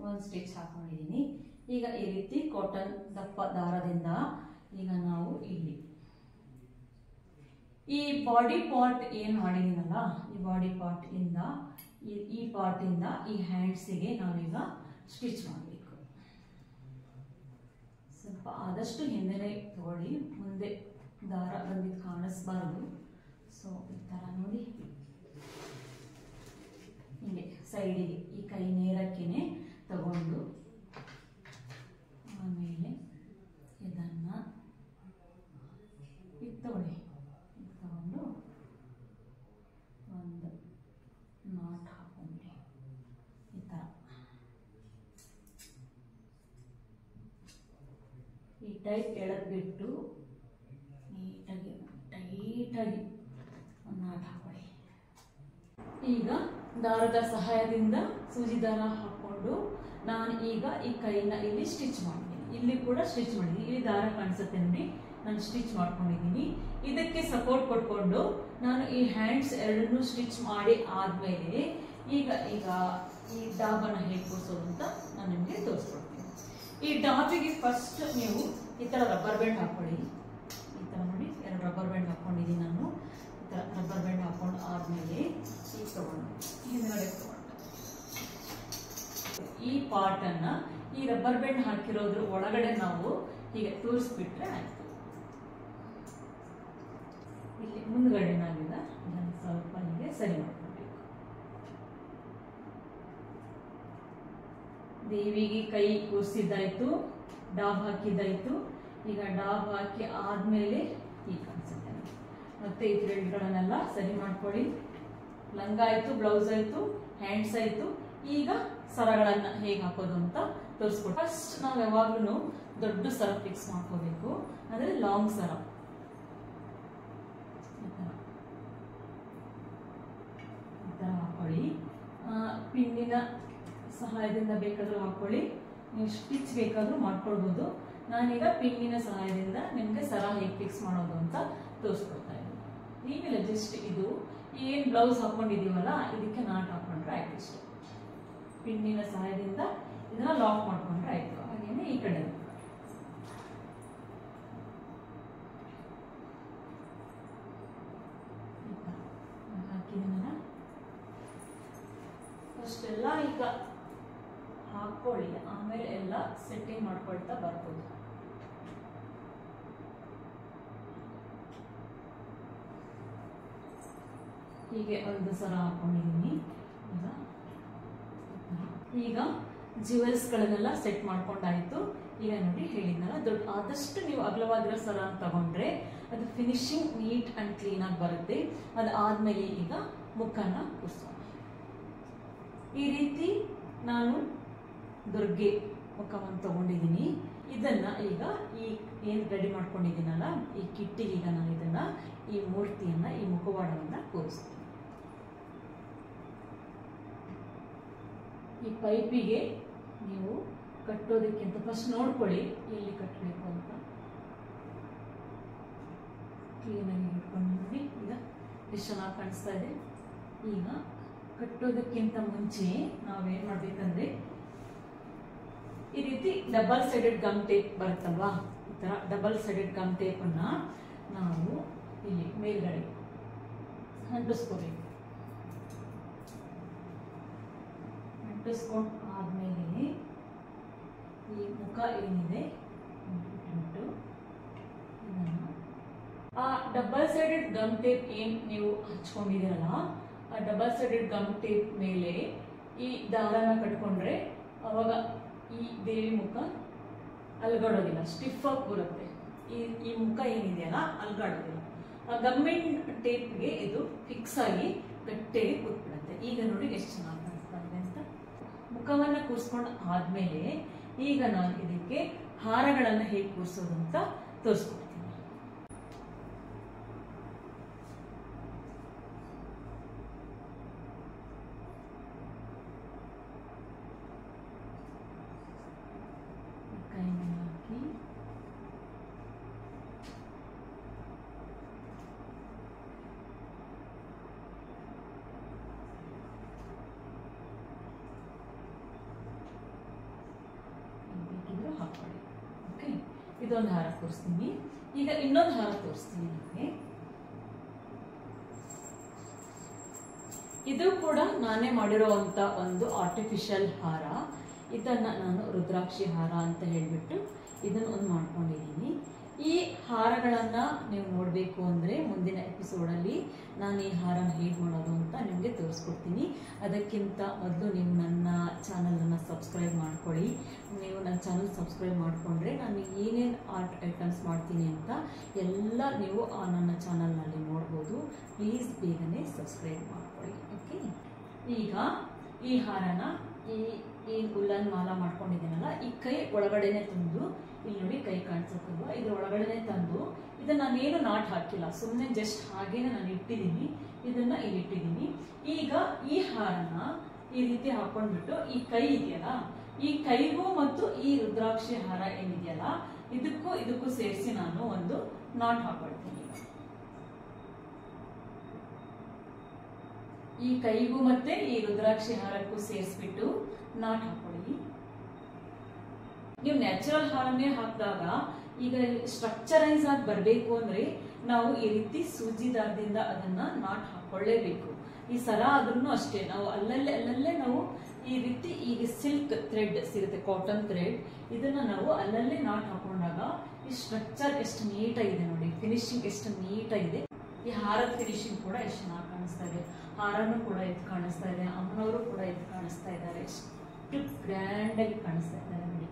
ಒಂದು ಸ್ಟಿಚ್ ಹಾಕೊಂಡಿದ್ದೀನಿ. ಈಗ ಈ ರೀತಿ ಕಾಟನ್ ದಪ್ಪ ದಾರದಿಂದ ಈಗ ನಾವು ಇಲ್ಲಿ ಈ ಬಾಡಿ ಪಾರ್ಟ್ ಏನು ಮಾಡಿದ್ದೀನಲ್ಲ, ಈ ಬಾಡಿ ಪಾರ್ಟ್ ಇಂದ ಈ ಪಾರ್ಟ್ ಇಂದ ಈ ಹ್ಯಾಂಡ್ಸಿಗೆ ನಾವೀಗ ಸ್ಟಿಚ್ ಮಾಡಬೇಕು. ಸ್ವಲ್ಪ ಆದಷ್ಟು ಹಿಂದೆನೆ ತಗೊಳ್ಳಿ, ಮುಂದೆ ದಾರ ಬಂದಿದ್ದು ಕಾಣಿಸ್ಬಾರ್ದು. ಸೊ ಈ ಥರ ನೋಡಿ, ಹಿಂಗೆ ಸೈಡಿಗೆ ಈ ಕೈ ನೇರಕ್ಕೇನೆ ತಗೊಂಡು ಆಮೇಲೆ ಇದನ್ನ ತಗೊಳ್ಳಿ, ತಗೊಂಡು ಒಂದು ನಾಟ್ ಹಾಕೊಂಡ್ರಿ ಈ ಥರ. ಈ ಟೈಪ್ ಎಳೆದ್ಬಿಟ್ಟು ನೀಟಾಗಿ ಟೈಟಾಗಿ ಒಂದು ನಾಟ್ ಹಾಕೊಳ್ಳಿ. ಈಗ ದಾರದ ಸಹಾಯದಿಂದ ಸೂಜಿ ದಾರ ಹಾಕೊಂಡು ನಾನು ಈಗ ಈ ಕೈನ ಇಲ್ಲಿ ಸ್ಟಿಚ್ ಮಾಡಿದ್ದೀನಿ. ಇಲ್ಲಿ ಕೂಡ ಸ್ಟಿಚ್ ಮಾಡಿದ್ದೀನಿ. ಇಲ್ಲಿ ದಾರ ಕಾಣಿಸುತ್ತೆ ನೋಡಿ, ನಾನು ಸ್ಟಿಚ್ ಮಾಡ್ಕೊಂಡಿದ್ದೀನಿ. ಇದಕ್ಕೆ ಸಪೋರ್ಟ್ ಕೊಟ್ಕೊಂಡು ನಾನು ಈ ಹ್ಯಾಂಡ್ಸ್ ಎರಡನ್ನೂ ಸ್ಟಿಚ್ ಮಾಡಿ ಆದ್ಮೇಲೆ ಈಗ ಈಗ ಈ ಡಾಬನ್ನ ಹೇಗೆ ಕೂರಿಸೋದು ಅಂತ ನಾನು ನಿಮಗೆ ತೋರಿಸ್ಕೊಡ್ತೀನಿ. ಈ ಡಾಬಿಗೆ ಫಸ್ಟ್ ನೀವು ಈ ಥರ ರಬ್ಬರ್ ಬ್ಯಾಂಡ್ ಹಾಕೊಳ್ಳಿ. ಈ ಥರ ನೋಡಿ, 2 ರಬ್ಬರ್ ಬ್ಯಾಂಡ್ ಹಾಕೊಂಡಿದ್ದೀನಿ ನಾನು. ಈ ಥರ ರಬ್ಬರ್ ಬ್ಯಾಂಡ್ ಹಾಕೊಂಡು ಆದ್ಮೇಲೆ ಈಗ ತಗೊಂಡು ಹಿಂದ್ಗಡೆ ತಗೊಂಡು ಈ ಪಾರ್ಟ್ ಅನ್ನ ಈ ರಬ್ಬರ್ ಬ್ಯಾಂಡ್ ಹಾಕಿರೋದ್ರ ಒಳಗಡೆ ನಾವು ಹೀಗೆ ತೋರಿಸ್ಬಿಟ್ರೆ ಆಯ್ತು. ಇಲ್ಲಿ ಮುಂದ್ಗಡೆ ನಾವಿಲ್ಲ, ಇದನ್ನು ಸ್ವಲ್ಪ ಹೀಗೆ ಸರಿ ಮಾಡ್ಕೊಳ್ಬೇಕು. ದೇವಿಗೆ ಕೈ ಕೂರಿಸಿದ್ದಾಯ್ತು, ಡಾಬ್ ಹಾಕಿದ್ದಾಯ್ತು. ಈಗ ಡಾಬ್ ಹಾಕಿ ಆದ್ಮೇಲೆ ಈಗ ಕಾಣಿಸುತ್ತೆ ಮತ್ತೆ ಈ ಥ್ರೆಡ್ಗಳನ್ನೆಲ್ಲ ಸರಿ ಮಾಡ್ಕೊಳ್ಳಿ. ಲಂಗ ಆಯ್ತು, ಬ್ಲೌಸ್ ಆಯ್ತು, ಹ್ಯಾಂಡ್ಸ್ ಆಯ್ತು. ಈಗ ಸರಗಳನ್ನ ಹೇಗೆ ಹಾಕೋದು ಅಂತ ತೋರಿಸ್ಕೊಟ್ಟು. ಫಸ್ಟ್ ನಾವು ಯಾವಾಗ್ಲೂ ದೊಡ್ಡ ಸರ ಫಿಕ್ಸ್ ಮಾಡ್ಕೋಬೇಕು, ಅಂದ್ರೆ ಲಾಂಗ್ ಸರ. ಈ ತರ ಹಾಕೊಳ್ಳಿ. ಪಿನ್ನಿನ ಸಹಾಯದಿಂದ ಬೇಕಾದ್ರೂ ಹಾಕೊಳ್ಳಿ, ನೀವು ಸ್ಟಿಚ್ ಬೇಕಾದ್ರೂ ಮಾಡ್ಕೊಳ್ಬಹುದು. ನಾನೀಗ ಪಿನ್ನಿನ ಸಹಾಯದಿಂದ ನಿಮ್ಗೆ ಸರ ಹೇಗೆ ಫಿಕ್ಸ್ ಮಾಡೋದು ಅಂತ ತೋರಿಸ್ಕೊಡ್ತಾ ಇದ್ದೀನಿ. ಈಗಿಲ್ಲ ಜಸ್ಟ್ ಇದು ಏನ್ ಬ್ಲೌಸ್ ಹಾಕೊಂಡಿದೀವಲ್ಲ ಇದಕ್ಕೆ ನಾಟ್ ಹಾಕೊಂಡ್ರೆ ಆಯ್ತು ಇಷ್ಟು. ಪಿನ್ನಿನ ಸಹಾಯದಿಂದ ಇದನ್ನ ಲಾಕ್ ಮಾಡ್ಕೊಂಡ್ರೆ ಆಯ್ತು. ಹಾಗೇನೆ ಈ ಕಡೆ ಹಾಕಿದ್ದೀನಲ್ಲ, ಅಷ್ಟೆಲ್ಲ ಈಗ ಹಾಕೊಳ್ಳಿ. ಆಮೇಲೆ ಎಲ್ಲ ಸೆಟ್ಟಿಂಗ್ ಮಾಡ್ಕೊಳ್ತಾ ಬರ್ಬೋದು. ಹೀಗೆ ಒಂದು ಸರ ಹಾಕೊಂಡಿದ್ದೀನಿ. ಈಗ ಜ್ಯುವೆಲ್ಸ್ಗಳನ್ನೆಲ್ಲ ಸೆಟ್ ಮಾಡ್ಕೊಂಡಾಯ್ತು. ಈಗ ನೋಡಿ ಹೇಳಿದ್ನಲ್ಲ, ಆದಷ್ಟು ನೀವು ಅಗಲವಾಗಿರೋ ಸರ ತಗೊಂಡ್ರೆ ಅದು ಫಿನಿಶಿಂಗ್ ನೀಟ್ ಅಂಡ್ ಕ್ಲೀನ್ ಆಗಿ ಬರುತ್ತೆ. ಅದಾದ್ಮೇಲೆ ಈಗ ಮುಖನ ಕೂರಿಸೋಣ. ಈ ರೀತಿ ನಾನು ದುರ್ಗೆ ಮುಖವನ್ನು ತಗೊಂಡಿದ್ದೀನಿ. ಇದನ್ನ ಈಗ ಈ ಏನ್ ರೆಡಿ ಮಾಡ್ಕೊಂಡಿದ್ದೀನಲ್ಲ ಈ ಕಿಟ್ಟಿಗೆ ಈಗ ನಾನು ಇದನ್ನ ಈ ಮೂರ್ತಿಯನ್ನ ಈ ಮುಖವಾಡವನ್ನ ಕೂರಿಸ್ತೀನಿ. ಈ ಪೈಪಿಗೆ ನೀವು ಕಟ್ಟೋದಕ್ಕಿಂತ ಫಸ್ಟ್ ನೋಡ್ಕೊಳ್ಳಿ ಎಲ್ಲಿ ಕಟ್ಟಬೇಕು ಅಂತ. ಕ್ಲೀನಾಗಿ ಇಟ್ಕೊಂಡು ನೋಡಿ, ಈಗ ಎಷ್ಟು ಚೆನ್ನಾಗಿ ಕಾಣಿಸ್ತಾ ಇದೆ. ಈಗ ಕಟ್ಟೋದಕ್ಕಿಂತ ಮುಂಚೆ ನಾವೇನ್ ಮಾಡ್ಬೇಕಂದ್ರೆ ಈ ರೀತಿ ಡಬಲ್ ಸೈಡೆಡ್ ಗಮ್ ಟೇಪ್ ಬರುತ್ತಲ್ವಾ, ಈ ತರ ಡಬಲ್ ಸೈಡೆಡ್ ಗಮ್ ಟೇಪ್ ಅನ್ನ ನಾವು ಇಲ್ಲಿ ಮೇಲ್ಗಡೆ ಅಂಟಿಸ್ಕೋಬೇಕು. ಅಂಟಿಸ್ಕೊಂಡು ಆದ್ಮೇಲೆ ಈ ಮುಖ ಏನಿದೆ ಇಟ್ಬಿಟ್ಟು ಆ ಡಬಲ್ ಸೈಡೆಡ್ ಗಮ್ ಟೇಪ್ ಏನ್ ನೀವು ಹಚ್ಕೊಂಡಿದ್ದೀರಲ್ಲ ಆ ಡಬಲ್ ಸೈಡೆಡ್ ಗಮ್ ಟೇಪ್ ಮೇಲೆ ಈ ದಾರನ ಕಟ್ಕೊಂಡ್ರೆ ಅವಾಗ ಈ ದೇವಿ ಮುಖ ಅಲ್ಗಾಡೋದಿಲ್ಲ, ಸ್ಟಿಫ್ ಆಗಿ ಬರುತ್ತೆ. ಈ ಮುಖ ಏನಿದೆಯಲ್ಲ ಅಲ್ಗಾಡೋದಿಲ್ಲ. ಆ ಗಮ್ಮಿನ್ ಟೇಪ್ಗೆ ಇದು ಫಿಕ್ಸ್ ಆಗಿ ಗಟ್ಟಿಯಾಗಿ ಕೂತ್ಬಿಡುತ್ತೆ. ಈಗ ನೋಡಿ ಎಷ್ಟು ಚೆನ್ನಾಗಿ ಕಾಣಿಸ್ತಾ ಇದೆ ಅಂತ. ಮುಖ ಮುಖವನ್ನು ಕೂರಿಸ್ಕೊಂಡು ಆದ್ಮೇಲೆ ಈಗ ನಾನು ಇದಕ್ಕೆ ಹಾರಗಳನ್ನು ಹೇಗೆ ಕೂರಿಸೋದು ಅಂತ ತೋರಿಸ್ಕೊಡ್ತೀನಿ. ಕೈನ ಹಾಕಿ ಹಾಕೊಳ್ಳಿ. ಓಕೆ, ಇದೊಂದು ಹಾರ ತೋರಿಸ್ತೀನಿ. ಈಗ ಇನ್ನೊಂದು ಹಾರ ತೋರಿಸ್ತೀನಿ ನಿಮಗೆ. ಇದು ಕೂಡ ನಾನೇ ಮಾಡಿರೋವಂಥ ಒಂದು ಆರ್ಟಿಫಿಷಿಯಲ್ ಹಾರ. ಇದನ್ನ ನಾನು ರುದ್ರಾಕ್ಷಿ ಹಾರ ಅಂತ ಹೇಳಿಬಿಟ್ಟು ಇದನ್ನು ಒಂದು ಮಾಡ್ಕೊಂಡಿದ್ದೀನಿ. ಈ ಹಾರಗಳನ್ನು ನೀವು ನೋಡಬೇಕು ಅಂದರೆ ಮುಂದಿನ ಎಪಿಸೋಡಲ್ಲಿ ನಾನು ಈ ಹಾರನ ಹೇಗೆ ಮಾಡೋದು ಅಂತ ನಿಮಗೆ ತೋರಿಸ್ಕೊಡ್ತೀನಿ. ಅದಕ್ಕಿಂತ ಮೊದಲು ನೀವು ನನ್ನ ಚಾನಲನ್ನು ಸಬ್ಸ್ಕ್ರೈಬ್ ಮಾಡ್ಕೊಳ್ಳಿ. ನೀವು ನನ್ನ ಚಾನಲ್ ಸಬ್ಸ್ಕ್ರೈಬ್ ಮಾಡಿಕೊಂಡ್ರೆ ನಾನು ಏನೇನು ಆರ್ಟ್ ಐಟಮ್ಸ್ ಮಾಡ್ತೀನಿ ಅಂತ ಎಲ್ಲ ನೀವು ನನ್ನ ಚಾನಲ್ನಲ್ಲಿ ನೋಡ್ಬೋದು. ಪ್ಲೀಸ್ ಬೇಗನೆ ಸಬ್ಸ್ಕ್ರೈಬ್ ಮಾಡ್ಕೊಳ್ಳಿ. ಓಕೆ, ಈಗ ಈ ಹಾರನ ಈ ಉಲ್ಲನ್ ಮಾಲ ಮಾಡ್ಕೊಂಡಿದ್ದೀನಲ್ಲ, ಈ ಕೈ ಒಳಗಡೆನೆ ತಂದು, ಇಲ್ಲಿ ನೋಡಿ ಕೈ ಕಾಣಿಸುತ್ತಲ್ವ, ಇದ್ರ ಒಳಗಡೆನೆ ತಂದು ಇದನ್ನ ನಾನೇನು ನಾಟ್ ಹಾಕಿಲ್ಲ, ಸುಮ್ಮನೆ ಜಸ್ಟ್ ಹಾಗೇನೆ ನಾನು ಇಟ್ಟಿದ್ದೀನಿ. ಇದನ್ನ ಇಲ್ಲಿ ಇಟ್ಟಿದ್ದೀನಿ. ಈಗ ಈ ಹಾರನ ಈ ರೀತಿ ಹಾಕೊಂಡ್ಬಿಟ್ಟು ಈ ಕೈ ಇದೆಯಲ್ಲ, ಈ ಕೈಗೂ ಮತ್ತು ಈ ರುದ್ರಾಕ್ಷಿ ಹಾರ ಏನಿದೆಯಲ್ಲ ಇದಕ್ಕೂ ಸೇರಿಸಿ ನಾನು ಒಂದು ನಾಟ್ ಹಾಕೊಳ್ತೀನಿ. ಈ ಕೈಗೂ ಮತ್ತೆ ಈ ರುದ್ರಾಕ್ಷಿ ಹಾರಕ್ಕೂ ಸೇರಿಸ್ಬಿಟ್ಟು ನಾಟ್ ಹಾಕೊಳ್ಳಿ. ನೀವು ನ್ಯಾಚುರಲ್ ಹಾರನ್ನೇ ಹಾಕಿದಾಗ ಈಗ ಸ್ಟ್ರಕ್ಚರೈಸ್ ಆಗಿ ಬರಬೇಕು ಅಂದ್ರೆ ನಾವು ಈ ರೀತಿ ಸೂಜಿ ದಾರದಿಂದ ಅದನ್ನ ನಾಟ್ ಹಾಕೊಳ್ಳೇಬೇಕು. ಈ ಸರ ಆದ್ರೂ ಅಷ್ಟೇ, ನಾವು ಅಲ್ಲಲ್ಲೇ ನಾವು ಈ ರೀತಿ ಈಗ ಸಿಲ್ಕ್ ಥ್ರೆಡ್ ಸಿಗುತ್ತೆ, ಕಾಟನ್ ಥ್ರೆಡ್, ಇದನ್ನ ನಾವು ಅಲ್ಲಲ್ಲೇ ನಾಟ್ ಹಾಕೊಂಡಾಗ ಈ ಸ್ಟ್ರಕ್ಚರ್ ಎಷ್ಟು ನೀಟಾಗಿದೆ ನೋಡಿ, ಫಿನಿಶಿಂಗ್ ಎಷ್ಟು ನೀಟಾಗಿದೆ. ಈ ಹಾರದ ಫಿನಿಶಿಂಗ್ ಕೂಡ ಎಷ್ಟು ಚೆನ್ನಾಗಿ ಕಾಣಿಸ್ತಾ ಇದೆ. ಹಾರನು ಕೂಡ ಎದ್ದು ಕಾಣಿಸ್ತಾ ಇದೆ, ಅಮ್ಮನವರು ಕೂಡ ಎದ್ದು ಕಾಣಿಸ್ತಾ ಇದ್ದಾರೆ, ಎಷ್ಟು ಗ್ರ್ಯಾಂಡ್ ಆಗಿ ಕಾಣಿಸ್ತಾ ಇದ್ದಾರೆ ನೋಡಿ.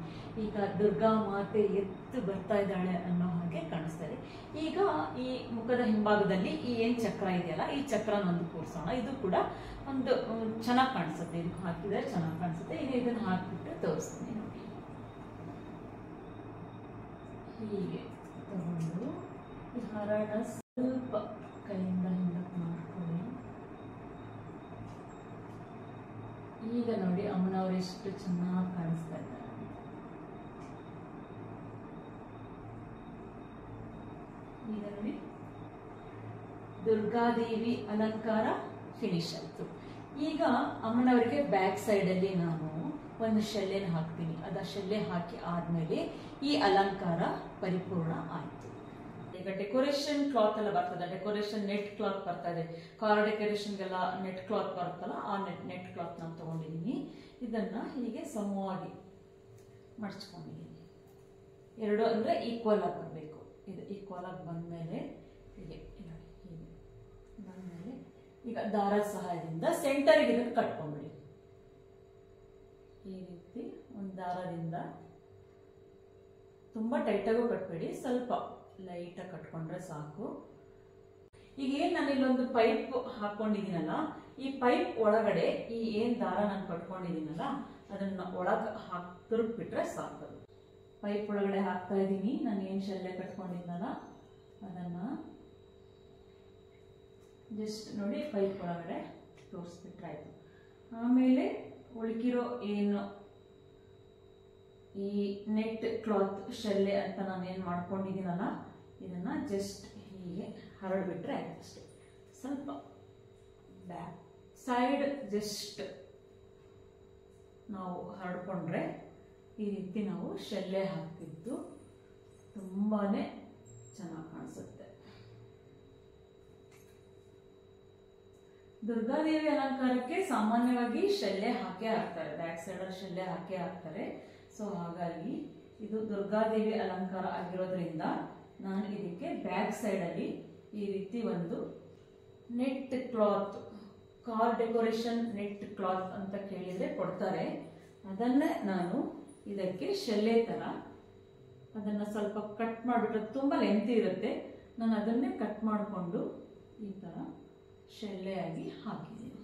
ಈಗ ದುರ್ಗಾ ಮಾತೆ ಎದ್ದು ಬರ್ತಾ ಇದ್ದಾಳೆ ಅನ್ನೋ ಹಾಗೆ ಕಾಣಿಸ್ತಾ ಇದೆ. ಈಗ ಈ ಮುಖದ ಹಿಂಭಾಗದಲ್ಲಿ ಈ ಏನ್ ಚಕ್ರ ಇದೆಯಲ್ಲ, ಈ ಚಕ್ರನೊಂದು ಕೂರಿಸೋಣ. ಇದು ಕೂಡ ಒಂದು ಚೆನ್ನಾಗಿ ಕಾಣಿಸುತ್ತೆ, ಇದು ಹಾಕಿದ್ರೆ ಚೆನ್ನಾಗಿ ಕಾಣಿಸುತ್ತೆ. ಈಗ ಇದನ್ನ ಹಾಕಿಬಿಟ್ಟು ತೋರಿಸ್ತೀನಿ ನೋಡಿ. ಹೀಗೆ ತಗೊಂಡು ಈ ಹಾರನ ಸ್ವಲ್ಪ ಕೈಯಿಂದ ಹಿಂದಕ್ಕೆ ಮಾಡ್ಕೊಳ್ಳಿ. ಈಗ ನೋಡಿ ಅಮ್ಮನವರು ಎಷ್ಟು ಚೆನ್ನಾಗಿ ಕಾಣಿಸ್ತಾ ಇದ್ದಾರೆ. ಈಗ ನೋಡಿ ದುರ್ಗಾದೇವಿ ಅಲಂಕಾರ ಫಿನಿಶ್ ಆಯ್ತು. ಈಗ ಅಮ್ಮನವರಿಗೆ ಬ್ಯಾಕ್ ಸೈಡ್ ಅಲ್ಲಿ ನಾನು ಒಂದು ಶೆಲ್ಲೆನ ಹಾಕ್ತೀನಿ. ಅದ ಶೆಲ್ಲೆ ಹಾಕಿ ಆದ್ಮೇಲೆ ಈ ಅಲಂಕಾರ ಪರಿಪೂರ್ಣ ಆಯ್ತು. ಈಗ ಡೆಕೋರೇಷನ್ ಕ್ಲಾತ್ ಎಲ್ಲ ಬರ್ತದೆ, ಡೆಕೋರೇಷನ್ ನೆಟ್ ಕ್ಲಾತ್ ಬರ್ತಾ ಇದೆ, ಕಾರ್ ಡೆಕೋರೇಷನ್ಗೆಲ್ಲ ನೆಟ್ ಕ್ಲಾತ್ ಬರುತ್ತಲ್ಲ, ಆ ನೆಟ್ ಕ್ಲಾತ್ ನಾನು ತಗೊಂಡಿದ್ದೀನಿ. ಇದನ್ನ ಹೀಗೆ ಸಮವಾಗಿ ಮಡ್ಚ್ಕೊಂಡಿದ್ದೀನಿ. ಎರಡು ಅಂದ್ರೆ ಈಕ್ವಲ್ ಆಗಿ ಬರಬೇಕು. ಇದು ಈಕ್ವಲ್ ಆಗಿ ಬಂದ್ಮೇಲೆ ಹೀಗೆ ಹೀಗೆ ಬಂದ್ಮೇಲೆ ಈಗ ದಾರದ ಸಹಾಯದಿಂದ ಸೆಂಟರ್ಗೆ ಇದನ್ನು ಕಟ್ಕೊಂಡ್ಬಿಡಿ. ಈ ರೀತಿ ಒಂದು ದಾರದಿಂದ, ತುಂಬಾ ಟೈಟಾಗೂ ಕಟ್ಬೇಡಿ, ಸ್ವಲ್ಪ ಲೈಟಾಗಿ ಕಟ್ಕೊಂಡ್ರೆ ಸಾಕು. ಈಗ ಏನ್ ನಾನು ಇಲ್ಲೊಂದು ಪೈಪ್ ಹಾಕೊಂಡಿದ್ದೀನಲ್ಲ, ಈ ಪೈಪ್ ಒಳಗಡೆ ಈ ಏನ್ ದಾರ ನಾನು ಕಟ್ಕೊಂಡಿದ್ದೀನಲ್ಲ ಅದನ್ನ ಒಳಗೆ ತುರುಕ್ಬಿಟ್ರೆ ಸಾಕು. ಪೈಪ್ ಒಳಗಡೆ ಹಾಕ್ತಾ ಇದ್ದೀನಿ. ನಾನು ಏನ್ ಶೆಲ್ಲೆ ಕಟ್ಕೊಂಡಿದ್ದೀನಲ್ಲ ಅದನ್ನ ಜಸ್ಟ್ ನೋಡಿ ಪೈಪ್ ಒಳಗಡೆ ತೋರಿಸ್ಬಿಟ್ರೆ ಆಯ್ತು. ಆಮೇಲೆ ಉಳ್ಕಿರೋ ಏನು ಈ ನೆಟ್ ಕ್ಲಾತ್ ಶೆಲ್ಲೆ ಅಂತ ನಾನು ಏನ್ ಮಾಡ್ಕೊಂಡಿದ್ದೀನಲ್ಲ ಇದನ್ನ ಜಸ್ಟ್ ಹೀಗೆ ಹರಡ್ಬಿಟ್ರೆ ಆಯ್ತು ಅಷ್ಟೇ. ಸ್ವಲ್ಪ ಬ್ಯಾಕ್ ಸೈಡ್ ಜಸ್ಟ್ ನಾವು ಹರಡ್ಕೊಂಡ್ರೆ ಈ ರೀತಿ ನಾವು ಶೆಲ್ಲೆ ಹಾಕ್ತಿದ್ದು ತುಂಬಾನೇ ಚೆನ್ನಾಗಿ ಕಾಣಿಸುತ್ತೆ. ದುರ್ಗಾದೇವಿ ಅಲಂಕಾರಕ್ಕೆ ಸಾಮಾನ್ಯವಾಗಿ ಶೆಲ್ಲೆ ಹಾಕೇ ಹಾಕ್ತಾರೆ, ಬ್ಯಾಕ್ ಸೈಡ್ ಅಲ್ಲಿ ಶೆಲ್ಲೆ ಹಾಕೇ ಹಾಕ್ತಾರೆ. ಸೊ ಹಾಗಾಗಿ ಇದು ದುರ್ಗಾದೇವಿ ಅಲಂಕಾರ ಆಗಿರೋದ್ರಿಂದ ನಾನು ಇದಕ್ಕೆ ಬ್ಯಾಕ್ ಸೈಡ್ ಅಲ್ಲಿ ಈ ರೀತಿ ಒಂದು net cloth, car decoration net cloth ಅಂತ ಕೇಳಿದ್ರೆ ಕೊಡ್ತಾರೆ. ಅದನ್ನೇ ನಾನು ಇದಕ್ಕೆ ಶೆಲ್ಲೆ ತರ ಅದನ್ನ ಸ್ವಲ್ಪ ಕಟ್ ಮಾಡಿಬಿಟ್ಟು, ತುಂಬಾ ಲೆಂತಿ ಇರುತ್ತೆ, ನಾನು ಅದನ್ನೇ ಕಟ್ ಮಾಡಿಕೊಂಡು ಈ ತರ ಶೆಲ್ಲೆ ಆಗಿ ಹಾಕಿದ್ದೀನಿ.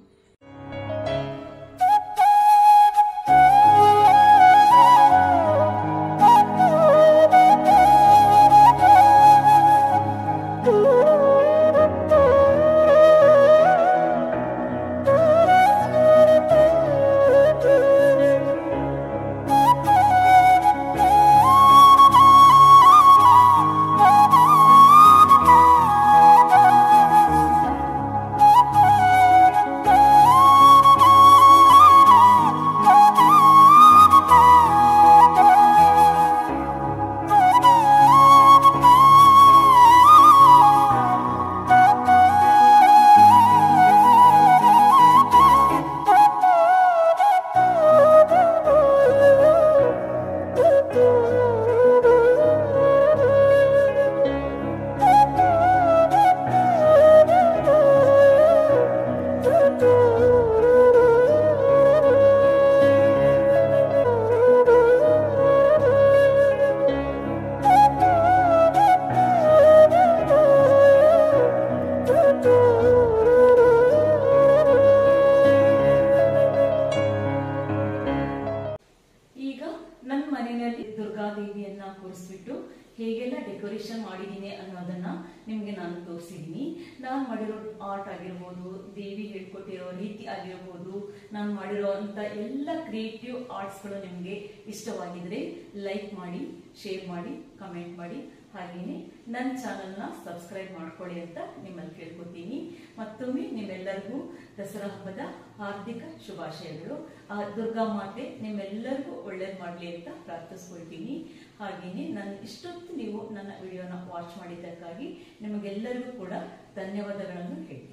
ದೇವಿಯನ್ನ ಕೂರಿಸ್ಬಿಟ್ಟು ಹೇಗೆಲ್ಲ ಡೆಕೋರೇಷನ್ ಮಾಡಿದ್ದೀನಿ ಅನ್ನೋದನ್ನ ನಿಮ್ಗೆ ನಾನು ತೋರಿಸಿದ್ದೀನಿ. ನಾನು ಮಾಡಿರೋ ಆರ್ಟ್ ಆಗಿರ್ಬೋದು, ದೇವಿ ಹೇಳ್ಕೊಟ್ಟಿರೋ ರೀತಿ ಆಗಿರ್ಬೋದು, ನಾನು ಮಾಡಿರೋ ಅಂತ ಎಲ್ಲ ಕ್ರಿಯೇಟಿವ್ ಆರ್ಟ್ಸ್ಗಳು ನಿಮ್ಗೆ ಇಷ್ಟವಾಗಿದ್ರೆ ಲೈಕ್ ಮಾಡಿ, ಶೇರ್ ಮಾಡಿ, ಕಮೆಂಟ್ ಮಾಡಿ. ಹಾಗೇನೆ ನನ್ನ ಚಾನಲ್ನ ಸಬ್ಸ್ಕ್ರೈಬ್ ಮಾಡ್ಕೊಳ್ಳಿ ಅಂತ ನಿಮ್ಮಲ್ಲಿ ಕೇಳ್ಕೊತೀನಿ. ಮತ್ತೊಮ್ಮೆ ನಿಮ್ಮೆಲ್ಲರಿಗೂ ದಸರಾ ಹಬ್ಬದ ಹಾರ್ದಿಕ ಶುಭಾಶಯಗಳು. ಆ ದುರ್ಗಾ ಮಾತೆ ನಿಮ್ಮೆಲ್ಲರಿಗೂ ಒಳ್ಳೇದು ಮಾಡಲಿ ಅಂತ ಪ್ರಾರ್ಥಿಸ್ಕೊಳ್ತೀನಿ. ಹಾಗೇನೆ ಇಷ್ಟೊತ್ತು ನೀವು ನನ್ನ ವಿಡಿಯೋನ ವಾಚ್ ಮಾಡಿದ್ದಕ್ಕಾಗಿ ನಿಮಗೆಲ್ಲರಿಗೂ ಕೂಡ ಧನ್ಯವಾದಗಳನ್ನು ಹೇಳ್ತೀನಿ.